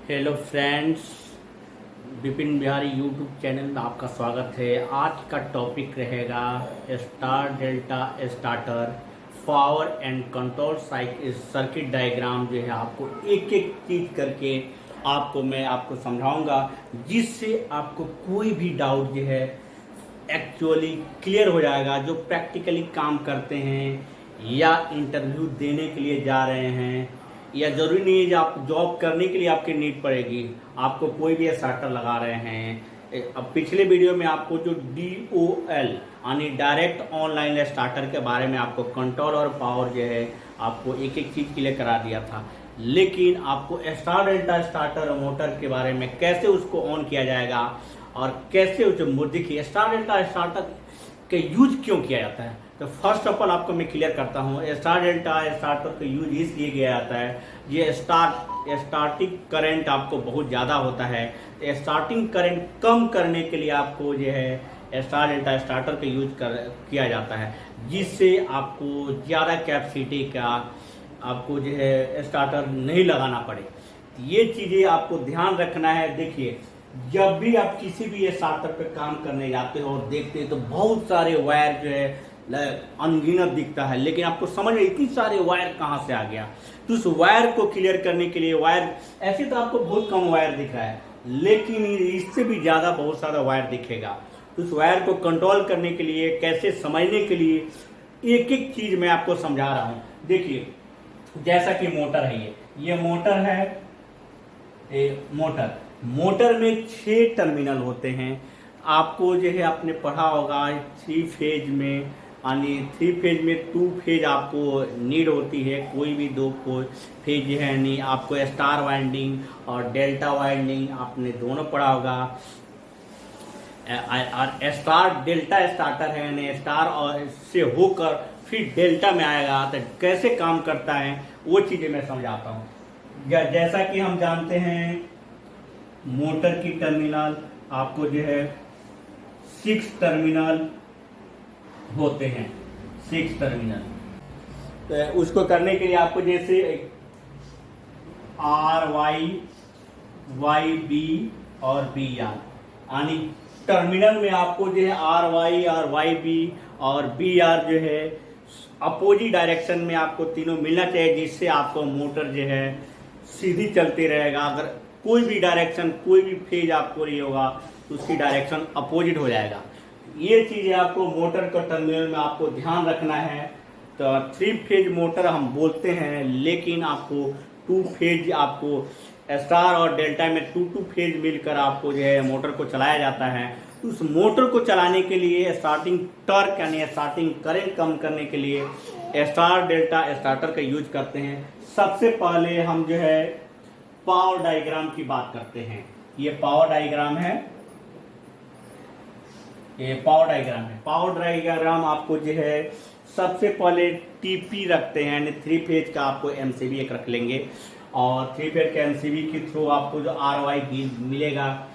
Hello friends, Vipin Bihari YouTube channel में आपका स्वागत है। आज का टॉपिक रहेगा star delta starter power and control cycle circuit diagram. जो है आपको एक एक चीज करके मैं आपको समझाऊंगा, जिससे आपको कोई भी डाउट जो है एक्चुअली क्लियर हो जाएगा। जो प्रैक्टिकली काम करते हैं या इंटरव्यू देने के लिए जा रहे हैं, या जरूरी नहीं है कि आप जॉब करने के लिए आपकी नीड पड़ेगी, आपको कोई भी स्टार्टर लगा रहे हैं। अब पिछले वीडियो में आपको जो DOL यानी डायरेक्ट ऑनलाइन स्टार्टर के बारे में आपको कंट्रोल और पावर जो है आपको एक एक चीज क्लियर करा दिया था, लेकिन आपको स्टार डेल्टा स्टार्टर और मोटर के बारे में कैसे उसको ऑन किया जाएगा और कैसे उसे देखिए स्टार डेल्टा स्टार्टर के यूज क्यों किया जाता है। तो फर्स्ट ऑफ ऑल आपको मैं क्लियर करता हूँ, स्टार डेल्टा स्टार्टर का यूज इसलिए किया जाता है, ये स्टार्टिंग करंट आपको बहुत ज़्यादा होता है। तो स्टार्टिंग करंट कम करने के लिए आपको जो है स्टार डेल्टा स्टार्टर का यूज किया जाता है, जिससे आपको ज़्यादा कैपेसिटी का आपको जो है स्टार्टर नहीं लगाना पड़े। ये चीज़ें आपको ध्यान रखना है। देखिए, जब भी आप किसी भी स्टार्टर पे काम करने जाते हो और देखते हैं तो बहुत सारे वायर जो है अनगिनत दिखता है, लेकिन आपको समझ में इतनी सारे वायर कहाँ से आ गया। तो उस वायर को क्लियर करने के लिए वायर ऐसे तो आपको बहुत कम वायर दिख रहा है, लेकिन इससे भी ज़्यादा बहुत सारा वायर दिखेगा। तो उस वायर को कंट्रोल करने के लिए, कैसे समझने के लिए एक एक चीज़ मैं आपको समझा रहा हूँ। देखिए, जैसा कि मोटर है, ये मोटर है। मोटर में 6 टर्मिनल होते हैं। आपको जो है आपने पढ़ा होगा 3 फेज में, यानी 3 फेज में 2 फेज आपको नीड होती है। कोई भी 2 फेज है नहीं, आपको स्टार वाइंडिंग और डेल्टा वाइंडिंग आपने दोनों पढ़ा होगा। और स्टार डेल्टा स्टार्टर है, यानी स्टार और से होकर फिर डेल्टा में आएगा, तो कैसे काम करता है वो चीज़ें मैं समझाता हूँ। जैसा कि हम जानते हैं, मोटर की टर्मिनल आपको जो है 6 टर्मिनल होते हैं, 6 टर्मिनल। तो उसको करने के लिए आपको जैसे RY B और BR, यानी टर्मिनल में आपको जो है RY और BR जो है अपोजिट डायरेक्शन में आपको तीनों मिलना चाहिए, जिससे आपको मोटर जो है सीधी चलती रहेगा। अगर कोई भी डायरेक्शन, कोई भी फेज आपको नहीं होगा तो उसकी डायरेक्शन अपोजिट हो जाएगा। ये चीज़ें आपको मोटर का टर्मिनल में आपको ध्यान रखना है। तो 3 फेज मोटर हम बोलते हैं, लेकिन आपको 2 फेज, आपको स्टार और डेल्टा में 2 फेज मिलकर आपको जो है मोटर को चलाया जाता है। तो उस मोटर को चलाने के लिए स्टार्टिंग टॉर्क यानी स्टार्टिंग करंट कम करने के लिए स्टार डेल्टा स्टार्टर का यूज करते हैं। सबसे पहले हम जो है पावर डायग्राम की बात करते हैं। ये पावर डायग्राम है, पावर डायग्राम आपको जो है सबसे पहले TP रखते हैं, यानी 3 फेज का आपको MCB एक रख लेंगे, और 3 फेज के MCB के थ्रू आपको जो RY मिलेगा।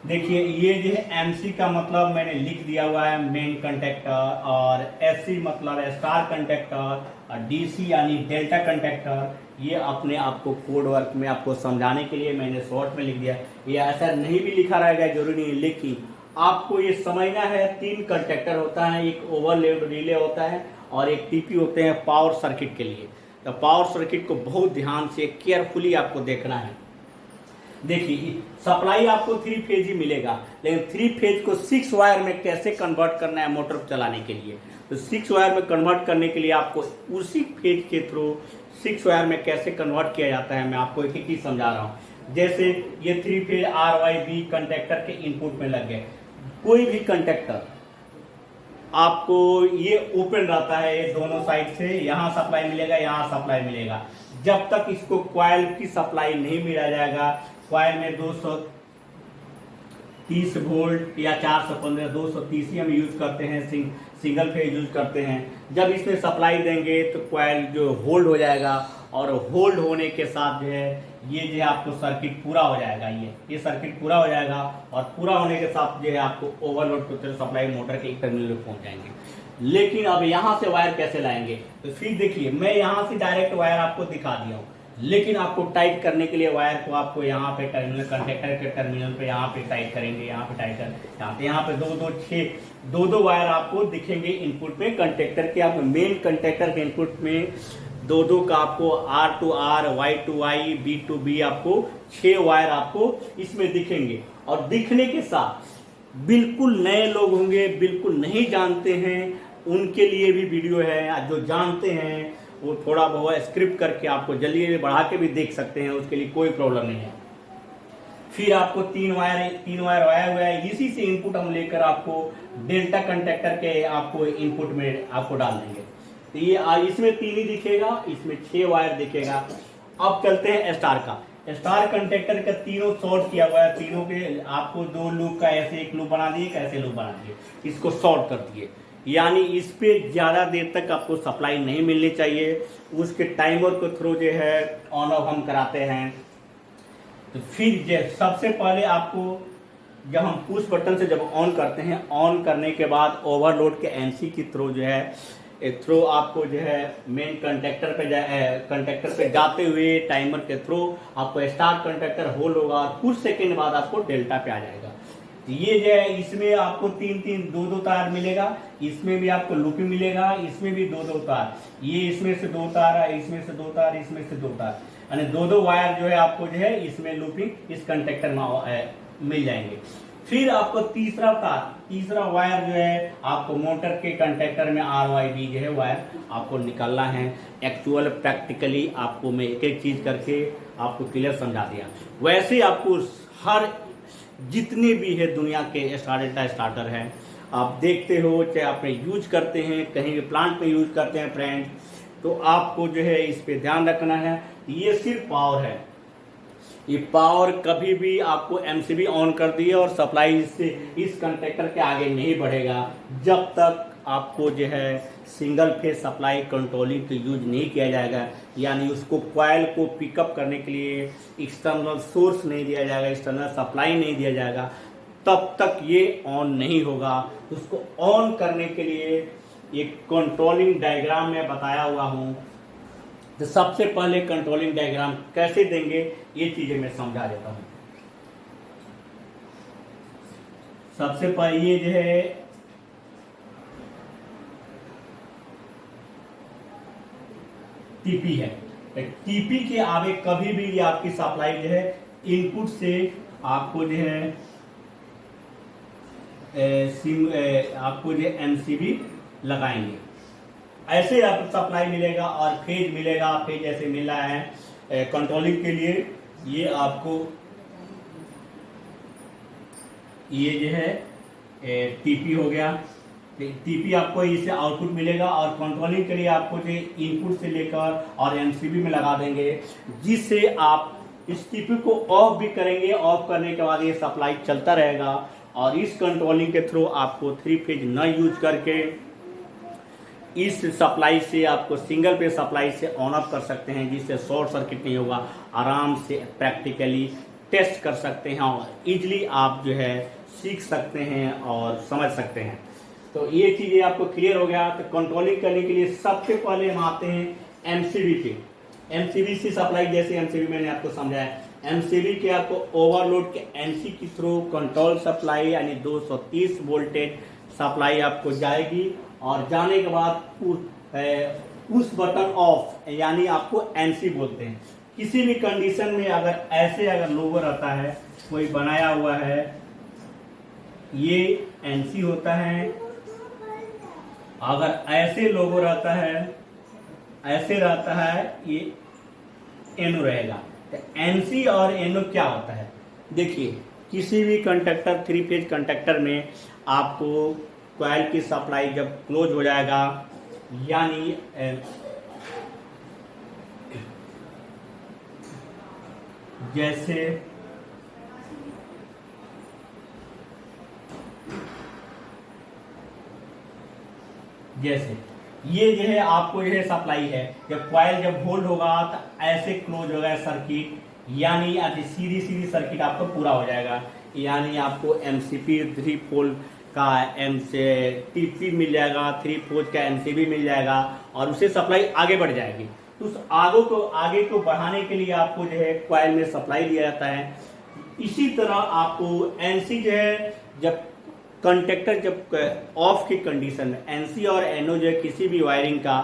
देखिए, ये जो है MC का मतलब मैंने लिख दिया हुआ है, मेन कंडक्टर, और SC मतलब स्टार कंडक्टर, और DC यानी डेल्टा कंडक्टर। ये अपने आपको कोड वर्क में आपको समझाने के लिए मैंने शॉर्ट में लिख दिया। ये ऐसा नहीं भी लिखा रहेगा, जरूरी नहीं, लेकिन आपको ये समझना है। 3 कंडक्टर होता है, एक ओवरलोड रिले होता है और एक TP होते हैं पावर सर्किट के लिए। तो पावर सर्किट को बहुत ध्यान से केयरफुली आपको देखना है। देखिए, सप्लाई आपको 3 फेज ही मिलेगा, लेकिन 3 फेज को 6 वायर में कैसे कन्वर्ट करना है मोटर को चलाने के लिए। तो 6 वायर में कन्वर्ट करने के लिए आपको उसी फेज के थ्रू 6 वायर में कैसे कन्वर्ट किया जाता है, मैं आपको एक एक चीज समझा रहा हूँ। जैसे ये 3 फेज RYB कंडक्टर के इनपुट में लग गए। कोई भी कंडक्टर आपको ये ओपन रहता है, ये दोनों साइड से यहाँ सप्लाई मिलेगा, यहाँ सप्लाई मिलेगा। जब तक इसको कॉइल की सप्लाई नहीं मिला जाएगा, कॉइल में 230 वोल्ट या 415, 230 ही हम यूज करते हैं, सिंगल फेज यूज करते हैं। जब इसमें सप्लाई देंगे तो कॉइल जो होल्ड हो जाएगा, और होल्ड होने के साथ जो है ये जो है आपको सर्किट पूरा हो जाएगा। ये सर्किट पूरा हो जाएगा, और पूरा होने के साथ जो है आपको ओवरलोड को सप्लाई मोटर के एक टर्मिनल में पहुंच जाएंगे। लेकिन अब यहाँ से वायर कैसे लाएंगे, तो फिर देखिए, मैं यहाँ से डायरेक्ट वायर आपको दिखा दिया हूँ। लेकिन आपको टाइट करने के लिए वायर को आपको यहाँ पे टर्मिनल, कंडक्टर के टर्मिनल पे यहाँ पे टाइट करेंगे, यहाँ पे टाइट कर, यहाँ पे दो वायर आपको दिखेंगे इनपुट में कंडक्टर के। आप मेन कंडक्टर के इनपुट में दो का आपको R to R, Y to Y, B to B आपको 6 वायर आपको इसमें दिखेंगे। और दिखने के साथ बिल्कुल नए लोग होंगे, बिल्कुल नहीं जानते हैं, उनके लिए भी वीडियो है। जो जानते हैं वो थोड़ा बहुत स्क्रिप्ट करके आपको जल्दी बढ़ा के भी देख सकते हैं, उसके लिए कोई प्रॉब्लम नहीं है। फिर आपको तीन वायर वाया हुआ है, इसी से इनपुट हम लेकर आपको डेल्टा कंडक्टर के आपको इनपुट में आपको डाल देंगे। तो ये इसमें 3 ही दिखेगा, इसमें 6 वायर दिखेगा। अब चलते हैं स्टार का। स्टार कंडक्टर का तीनों शॉर्ट किया हुआ है, तीनों के आपको 2 लूप का ऐसे एक लूप बना दिए, ऐसे लूप बना दिए, इसको शॉर्ट कर दिए। यानी इस पे ज़्यादा देर तक आपको सप्लाई नहीं मिलनी चाहिए। उसके टाइमर के थ्रू जो है ऑन ऑफ हम कराते हैं। तो फिर सबसे पहले आपको जब हम पुश बटन से जब ऑन करते हैं, ऑन करने के बाद ओवरलोड के एनसी की थ्रू जो है थ्रू आपको जो है मेन कंडक्टर पे जाते हुए टाइमर के थ्रू आपको स्टार कंडक्टर होल्ड होगा और कुछ सेकेंड बाद आपको डेल्टा पे आ जाएगा। ये जो है इसमें आपको 2 तार मिलेगा, इसमें भी आपको लूपी मिलेगा, इसमें भी 2 तार, ये इसमें से 2 तार है, इसमें से 2 तार, इसमें से 2 तार, यानी 2 वायर जो है आपको जो है इसमें लूपिंग इस कंडक्टर में मिल जाएंगे। फिर आपको तीसरा वायर जो है आपको मोटर के कंडक्टर में RYB जो है वायर आपको निकालना है। एक्चुअल प्रैक्टिकली आपको मैं एक एक चीज करके आपको क्लियर समझा दिया। वैसे आपको हर जितने भी है दुनिया के स्टार्टर है, आप देखते हो, चाहे आप यूज करते हैं, कहीं भी प्लांट में यूज करते हैं फ्रेंड, तो आपको जो है इस पे ध्यान रखना है। ये सिर्फ पावर है, ये पावर कभी भी आपको एमसीबी ऑन कर दिए और सप्लाई से इस कंडक्टर के आगे नहीं बढ़ेगा जब तक आपको जो है सिंगल फेज सप्लाई कंट्रोलिंग तो यूज नहीं किया जाएगा। यानी उसको कॉइल को पिकअप करने के लिए एक्सटर्नल सोर्स नहीं दिया जाएगा, एक्सटर्नल सप्लाई नहीं दिया जाएगा, तब तक ये ऑन नहीं होगा। उसको ऑन करने के लिए एक कंट्रोलिंग डायग्राम में बताया हुआ हूँ। तो सबसे पहले कंट्रोलिंग डायग्राम कैसे देंगे ये चीजें मैं समझा देता हूँ। सबसे पहले ये जो है टीपी है, टीपी के आगे कभी भी ये आपकी सप्लाई जो है इनपुट से आपको जो है आपको जो एमसीबी लगाएंगे, ऐसे आपको सप्लाई मिलेगा और फेज मिलेगा। फेज जैसे मिल रहा है कंट्रोलिंग के लिए, ये आपको ये जो है टीपी हो गया। टीपी आपको इससे आउटपुट मिलेगा और कंट्रोलिंग के लिए आपको जो इनपुट से लेकर और एमसीबी में लगा देंगे, जिससे आप इस टीपी को ऑफ भी करेंगे। ऑफ करने के बाद ये सप्लाई चलता रहेगा और इस कंट्रोलिंग के थ्रू आपको 3 फेज न यूज करके इस सप्लाई से आपको सिंगल फेज सप्लाई से ऑन ऑफ कर सकते हैं, जिससे शॉर्ट सर्किट नहीं होगा। आराम से प्रैक्टिकली टेस्ट कर सकते हैं और इजीली आप जो है सीख सकते हैं और समझ सकते हैं। तो ये चीज़ें आपको क्लियर हो गया। तो कंट्रोलिंग करने के लिए सबसे पहले हम आते हैं एमसीबी पे। एमसीबी से सप्लाई, जैसे एमसीबी मैंने आपको समझाया, एमसीबी के आपको ओवरलोड के एनसी के थ्रू कंट्रोल सप्लाई यानी 230 वोल्टेज सप्लाई आपको जाएगी और जाने के बाद पुश बटन ऑफ यानी आपको एनसी बोलते हैं। किसी भी कंडीशन में अगर लोगो रहता है, कोई बनाया हुआ है, ये एनसी होता है। अगर ऐसे लोगो रहता है, ऐसे रहता है, ये एनो रहेगा। तो एनसी और एनो क्या होता है, देखिए किसी भी कंडक्टर 3 फेज कंडक्टर में आपको कॉइल की सप्लाई जब क्लोज हो जाएगा, यानी जैसे ये जो है आपको जो है सप्लाई है, जब कॉइल जब होल्ड होगा तो ऐसे क्लोज होगा सर्किट, यानी सीधी सर्किट आपको पूरा हो जाएगा। यानी आपको एमसीपी 3 पोल का टीपी मिल जाएगा, 3 पोल का एमसीबी मिल जाएगा और उससे सप्लाई आगे बढ़ जाएगी। तो उस आगे को बढ़ाने के लिए आपको जो है कॉइल में सप्लाई दिया जाता है। इसी तरह आपको एनसी जो है, जब कंडक्टर जब ऑफ की कंडीशन में, एनसी और एनओ जो है किसी भी वायरिंग का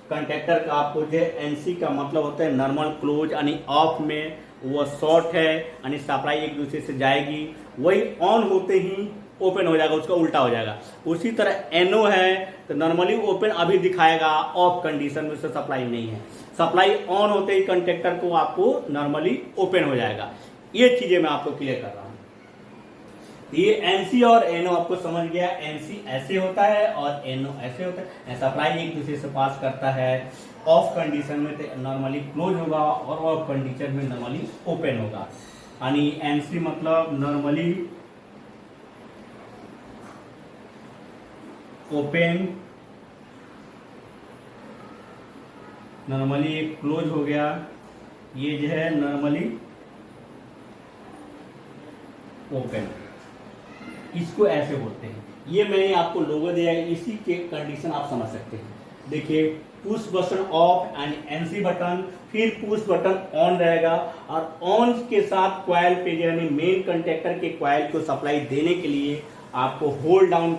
कंडक्टर का, आपको जो है एनसी का मतलब होता है नॉर्मल क्लोज, यानी ऑफ में वो शॉर्ट है, यानी सप्लाई एक दूसरे से जाएगी, वही ऑन होते ही ओपन हो जाएगा, उसका उल्टा हो जाएगा। उसी तरह एनओ है तो नॉर्मली ओपन अभी दिखाएगा, ऑफ कंडीशन में उससे सप्लाई नहीं है, सप्लाई ऑन होते ही कंडक्टर को आपको नॉर्मली ओपन हो जाएगा। ये चीजें मैं आपको क्लियर कर रहा हूं। ये एनसी और एनओ आपको समझ गया, एनसी ऐसे होता है और एनओ ऐसे होता है, सप्लाई एक दूसरे से पास करता है। ऑफ कंडीशन में तो नॉर्मली क्लोज होगा और ऑफ कंडीशन में नॉर्मली ओपन होगा, यानी एनसी मतलब नॉर्मली ओपन, नॉर्मली क्लोज हो गया, ये जो है नॉर्मली ओपन, इसको ऐसे बोलते हैं। ये मैंने आपको लोगो दिया है, इसी के कंडीशन आप समझ सकते हैं। देखिए, push button of and NC button, फिर पुश बटन ऑन रहेगा और ऑन के साथ कॉइल पे यानी मेन कंडक्टर के कॉइल को सप्लाई देने के लिए आपको होल्ड डाउन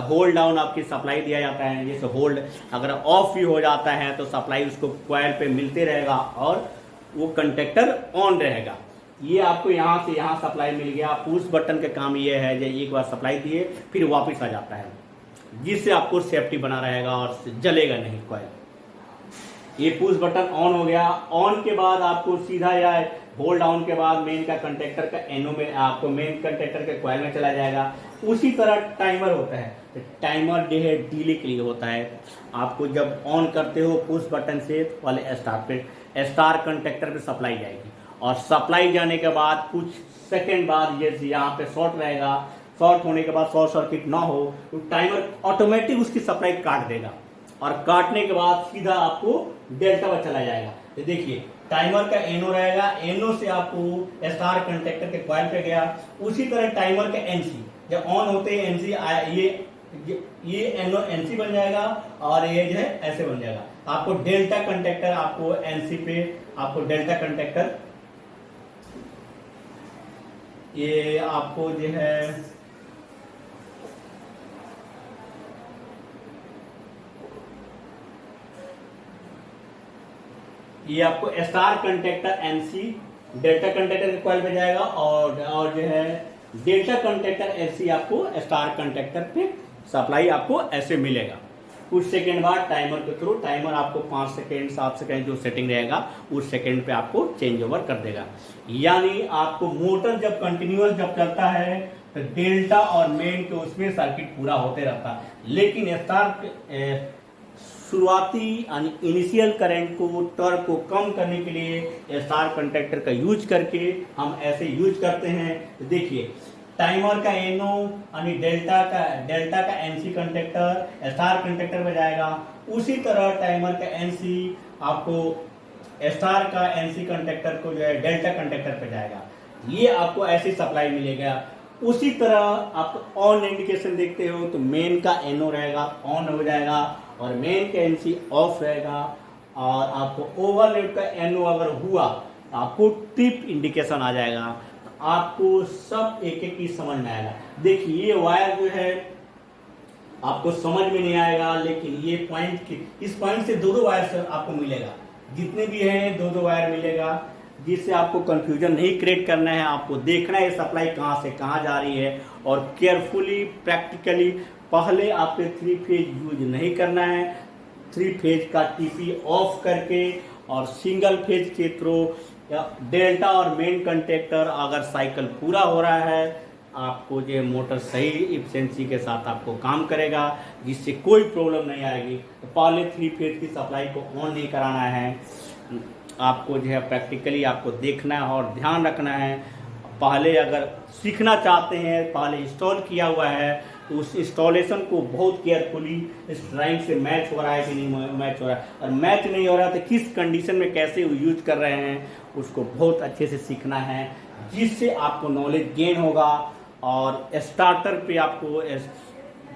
होल्ड डाउन आपकी सप्लाई दिया जाता है। जैसे होल्ड अगर ऑफ भी हो जाता है तो सप्लाई उसको कॉइल पे मिलते रहेगा और वो कंडक्टर ऑन रहेगा। ये आपको यहाँ से यहाँ सप्लाई मिल गया। पुश बटन का काम ये है, जब एक बार सप्लाई दिए फिर वापस आ जाता है, जिससे आपको सेफ्टी बना रहेगा और जलेगा नहीं कॉइल। ये पुश बटन ऑन हो गया। ऑन के बाद आपको सीधा या होल्ड डाउन के बाद मेन का कंडक्टर का एनओ में, आपको मेन कंडक्टर के कॉइल में चला जाएगा। उसी तरह टाइमर होता है, तो टाइमर जो है डिले के लिए होता है। आपको जब ऑन करते हो पुश बटन से वाले स्टार पे, स्टार कंडक्टर पे सप्लाई जाएगी और सप्लाई जाने के बाद कुछ सेकंड बाद जैसे यहाँ पे शॉर्ट रहेगा, शॉर्ट होने के बाद शॉर्ट सर्किट ना हो तो टाइमर ऑटोमेटिक उसकी सप्लाई काट देगा और काटने के बाद सीधा आपको डेल्टा पर चला जाएगा। तो देखिए, टाइमर का एनओ रहेगा, एनओ से आपको स्टार कंडक्टर के कॉइल पे गया। उसी तरह टाइमर का एनसी जब ऑन होते ही एनसी ये एनओ एनसी बन जाएगा और ये जो है ऐसे बन जाएगा। आपको डेल्टा कंडक्टर, आपको एनसी पे आपको डेल्टा कंडक्टर, ये आपको जो है ये आपको star conductor NC delta conductor के कॉइल पे जाएगा और जो है डेल्टा कंडक्टर एनसी आपको स्टार कंडक्टर पे सप्लाई आपको ऐसे मिलेगा। कुछ सेकंड बाद टाइमर के थ्रू, टाइमर आपको 5 सेकंड 7 सेकंड जो सेटिंग रहेगा उस सेकंड पे आपको चेंज ओवर कर देगा। यानी आपको मोटर जब कंटिन्यूअस जब चलता है तो डेल्टा और मेन के उसमें सर्किट पूरा होते रहता है। लेकिन स्टार शुरुआती यानी इनिशियल करंट को, टॉर्क को कम करने के लिए स्टार कंडक्टर का यूज करके हम ऐसे यूज करते हैं। तो देखिए, टाइमर का एनओ यानी डेल्टा का एनसी कंडक्टर स्टार कंडक्टर में जाएगा। उसी तरह टाइमर का एनसी आपको स्टार का एनसी कंडक्टर को जो है डेल्टा कंडक्टर पे जाएगा। ये आपको ऐसी सप्लाई मिलेगा। उसी तरह आप ऑन इंडिकेशन देखते हो तो मेन का एनओ रहेगा, ऑन हो जाएगा और मेन का एनसी ऑफ रहेगा। और आपको ओवरलोड का एनओ अगर हुआ आपको ट्रिप इंडिकेशन आ जाएगा। आपको सब एक एक चीज समझ में आएगा। देखिए, ये वायर जो है आपको समझ में नहीं आएगा, लेकिन ये पॉइंट इस पॉइंट से दो वायर आपको मिलेगा, जितने भी हैं दो वायर मिलेगा, जिससे आपको कंफ्यूजन नहीं क्रिएट करना है। आपको देखना है सप्लाई कहाँ से कहाँ जा रही है और केयरफुली प्रैक्टिकली पहले आपके 3 फेज यूज नहीं करना है। 3 फेज का टीपी ऑफ करके और सिंगल फेज के थ्रू डेल्टा और मेन कंडक्टर अगर साइकिल पूरा हो रहा है, आपको जो मोटर सही इफिशिएंसी के साथ आपको काम करेगा, जिससे कोई प्रॉब्लम नहीं आएगी। तो पहले 3 फेज की सप्लाई को ऑन नहीं कराना है। आपको जो है प्रैक्टिकली आपको देखना है और ध्यान रखना है। पहले अगर सीखना चाहते हैं, पहले इंस्टॉल किया हुआ है तो उस इंस्टॉलेशन को बहुत केयरफुली इस ड्राइंग से मैच हो रहा है कि नहीं मैच हो रहा है, और मैच नहीं हो रहा तो किस कंडीशन में कैसे यूज कर रहे हैं उसको बहुत अच्छे से सीखना है, जिससे आपको नॉलेज गेन होगा। और स्टार्टर पे आपको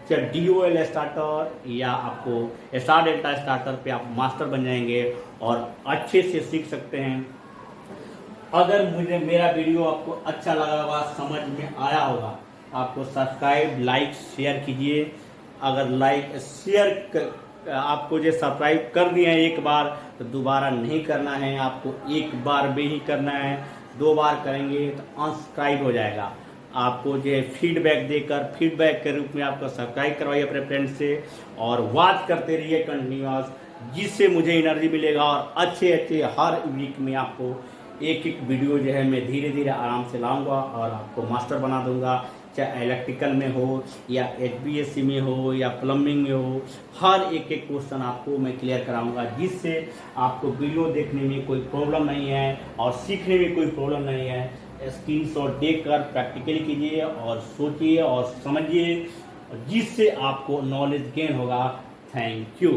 चाहे DOL स्टार्टर या आपको स्टार डेल्टा स्टार्टर पे आप मास्टर बन जाएंगे और अच्छे से सीख सकते हैं। अगर मुझे मेरा वीडियो आपको अच्छा लगा होगा, समझ में आया होगा, आपको सब्सक्राइब, लाइक, शेयर कीजिए। अगर लाइक शेयर आपको जो सब्सक्राइब कर दिए हैं एक बार तो दोबारा नहीं करना है, आपको एक बार में ही करना है। 2 बार करेंगे तो अनसब्सक्राइब हो जाएगा। आपको जो फीडबैक देकर फीडबैक के रूप में आपको सब्सक्राइब करवाइए अपने फ्रेंड से और वॉच करते रहिए कंटिन्यूअस, जिससे मुझे एनर्जी मिलेगा और अच्छे अच्छे हर वीक में आपको एक एक वीडियो जो है मैं धीरे धीरे आराम से लाऊंगा और आपको मास्टर बना दूंगा। चाहे इलेक्ट्रिकल में हो या HVAC में हो या प्लम्बिंग में हो, हर एक एक क्वेश्चन आपको मैं क्लियर कराऊंगा, जिससे आपको वीडियो देखने में कोई प्रॉब्लम नहीं है और सीखने में कोई प्रॉब्लम नहीं है। स्क्रीनशॉट देखकर प्रैक्टिकली कीजिए और सोचिए और समझिए, जिससे आपको नॉलेज गेन होगा। Thank you.